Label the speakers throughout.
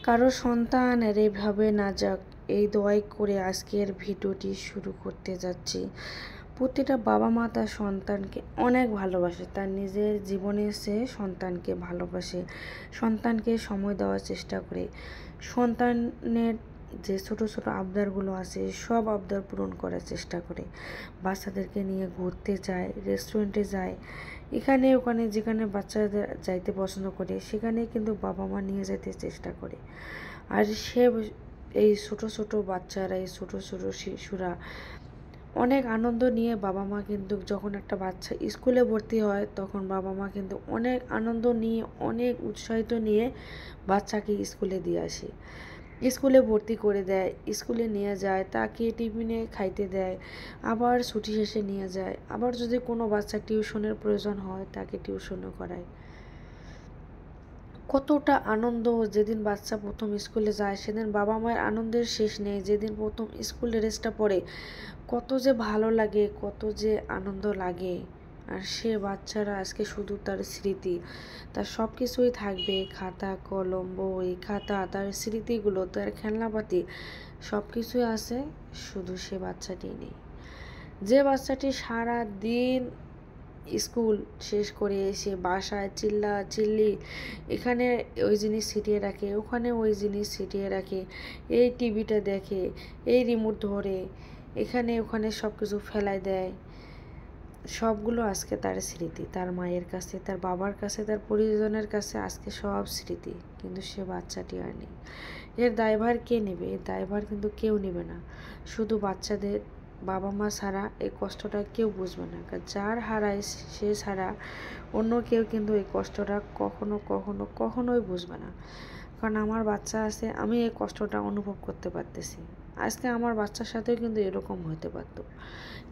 Speaker 1: কারো সন্তানের এইভাবে না যাক, এই দোয়াই করে আজকের ভিডিওটি শুরু করতে যাচ্ছি। প্রতিটা বাবা মা তার সন্তানকে অনেক ভালোবাসে, তার নিজের জীবনে সে সন্তানকে ভালোবাসে, সন্তানকে সময় দেওয়ার চেষ্টা করে, সন্তানের যে ছোট ছোট আবদারগুলো আছে সব আবদার পূরণ করার চেষ্টা করে, বাচ্চাদেরকে নিয়ে ঘুরতে যায়, রেস্টুরেন্টে যায়, এখানে ওখানে যেখানে বাচ্চাদের যাইতে পছন্দ করে সেখানে কিন্তু বাবা মা নিয়ে যেতে চেষ্টা করে। আর এই ছোট ছোট বাচ্চারা, এই ছোট ছোট শিশুরা অনেক আনন্দ নিয়ে বাবা মা কিন্তু যখন একটা বাচ্চা স্কুলে ভর্তি হয় তখন বাবা মা কিন্তু অনেক আনন্দ নিয়ে, অনেক উৎসাহিত নিয়ে বাচ্চাকে স্কুলে দিয়ে আসে, স্কুলে ভর্তি করে দেয়, স্কুলে নিয়ে যায়, তাকে টিফিনে খাইতে দেয়, আবার ছুটি শেষে নিয়ে যায়, আবার যদি কোনো বাচ্চা টিউশনের প্রয়োজন হয় তাকে টিউশনও করায়। কতটা আনন্দ! যেদিন বাচ্চা প্রথম স্কুলে যায় সেদিন বাবা মায়ের আনন্দের শেষ নেই। যেদিন প্রথম স্কুল ড্রেসটা পরে কত যে ভালো লাগে, কত যে আনন্দ লাগে। আর সে বাচ্চারা আজকে শুধু তার স্মৃতি, তার সব কিছুই থাকবে, খাতা কলম বই খাতা, তার স্মৃতিগুলো, তার খেলনাপাতি সব কিছুই আছে, শুধু সে বাচ্চাটি নেই। যে বাচ্চাটি সারা দিন স্কুল শেষ করে এসে বাসায় চিল্লি, এখানে ওই জিনিস ছিটিয়ে রাখে, ওখানে ওই জিনিস ছিটিয়ে রাখে, এই টিভিটা দেখে, এই রিমোট ধরে, এখানে ওখানে সব কিছু ফেলাই দেয়, সবগুলো আজকে তার স্মৃতি, তার মায়ের কাছে, তার বাবার কাছে, তার পরিজনের কাছে আজকে সব স্মৃতি। কিন্তু সে বাচ্চাটি আর নেই। এর দায়ভার কে নেবে? এর দায়ভার কিন্তু কেউ নেবে না, শুধু বাচ্চাদের বাবা মা ছাড়া এই কষ্টটা কেউ বুঝবে না। যার হারায় সে ছাড়া অন্য কেউ কিন্তু এই কষ্টটা কখনোই বুঝবে না। কারণ আমার বাচ্চা আছে, আমি এই কষ্টটা অনুভব করতে পারতেছি। আজকে আমার বাচ্চার সাথেও কিন্তু এরকম হতে পারতো,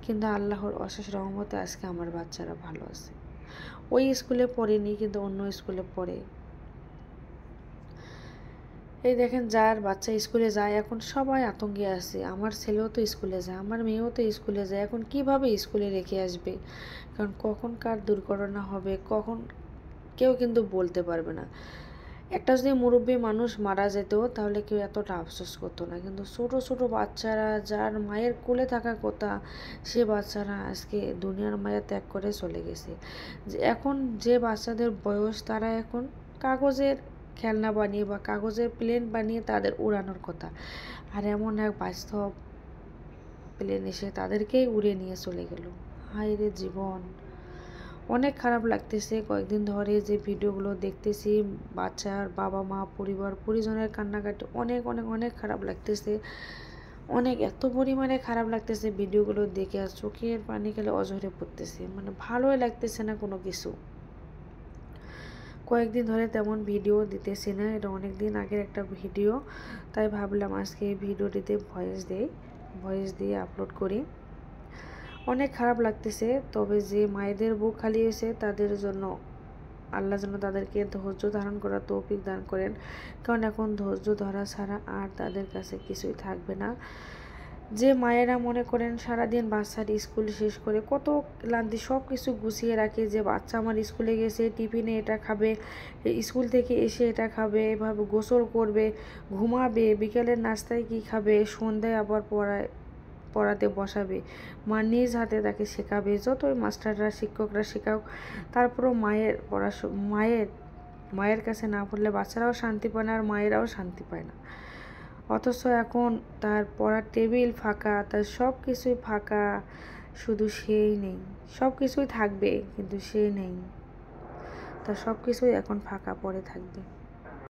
Speaker 1: কিন্তু আল্লাহর অশেষ রহমতে আজকে আমার বাচ্চারা ভালো আছে। ওই স্কুলে পড়েনি, কিন্তু অন্য স্কুলে পড়ে। এই দেখেন, যার বাচ্চা স্কুলে যায় এখন সবাই আতঙ্কে আছে, আমার ছেলেও তো স্কুলে যায়, আমার মেয়েও তো স্কুলে যায়, এখন কিভাবে স্কুলে রেখে আসবে? কারণ কখন কার দুর্ঘটনা হবে কখন কেউ কিন্তু বলতে পারবে না। একটা যদি মুরব্বী মানুষ মারা যেত তাহলে কেউ এতটা আফসোস করতো না, কিন্তু ছোট ছোট বাচ্চারা যার মায়ের কোলে থাকার কথা, সে বাচ্চারা আজকে দুনিয়ার মায়া ত্যাগ করে চলে গেছে। যে এখন যে বাচ্চাদের বয়স, তারা এখন কাগজের খেলনা বানিয়ে বা কাগজের প্লেন বানিয়ে তাদের উড়ানোর কথা, আর এমন এক বাস্তব প্লেন এসে তাদেরকেই উড়িয়ে নিয়ে চলে গেল। হায় রে জীবন! অনেক খারাপ লাগতেছে। কয়েকদিন ধরে যে ভিডিওগুলো দেখতেছি, বাচ্চার বাবা মা পরিবার পরিজনের কান্নাকাটি, অনেক অনেক অনেক খারাপ লাগতেছে। অনেক এত পরিমাণে খারাপ লাগতেছে ভিডিওগুলো দেখে, আর চোখের পানি খেলে অঝরে পড়তেছে, মানে ভালোই লাগতেছে না কোনো কিছু। কয়েকদিন ধরে তেমন ভিডিও দিতেছি না, এটা অনেক দিন আগের একটা ভিডিও, তাই ভাবলাম আজকে এই ভিডিওটিতে ভয়েস দিয়ে আপলোড করি। অনেক খারাপ লাগতেছে, তবে যে মায়েদের বুক খালি হয়েছে তাদের জন্য আল্লাহ যেন তাদেরকে ধৈর্য ধারণ করার তৌফিক দান করেন, কারণ এখন ধৈর্য ধরা ছাড়া আর তাদের কাছে কিছুই থাকবে না। যে মায়েরা মনে করেন সারাদিন বাচ্চার স্কুল শেষ করে কত ক্লান্তি, সব কিছু গুছিয়ে রাখে, যে বাচ্চা আমার স্কুলে গেছে, টিফিনে এটা খাবে, স্কুল থেকে এসে এটা খাবে, এভাবে গোসল করবে, ঘুমাবে, বিকেলের নাস্তায় কি খাবে, সন্ধ্যায় আবার পড়াতে বসাবে, মা নিজ হাতে তাকে শেখাবে, যতই মাস্টাররা শিক্ষকরা শেখাও, তারপরেও মায়ের কাছে না পড়লে বাচ্চারাও শান্তি পায় না, আর মায়েরাও শান্তি পায় না। অথচ এখন তার পড়ার টেবিল ফাঁকা, তার সব কিছুই ফাঁকা, শুধু সেই নেই। সব কিছুই থাকবে কিন্তু সে নেই, তার সব কিছুই এখন ফাঁকা পড়ে থাকবে।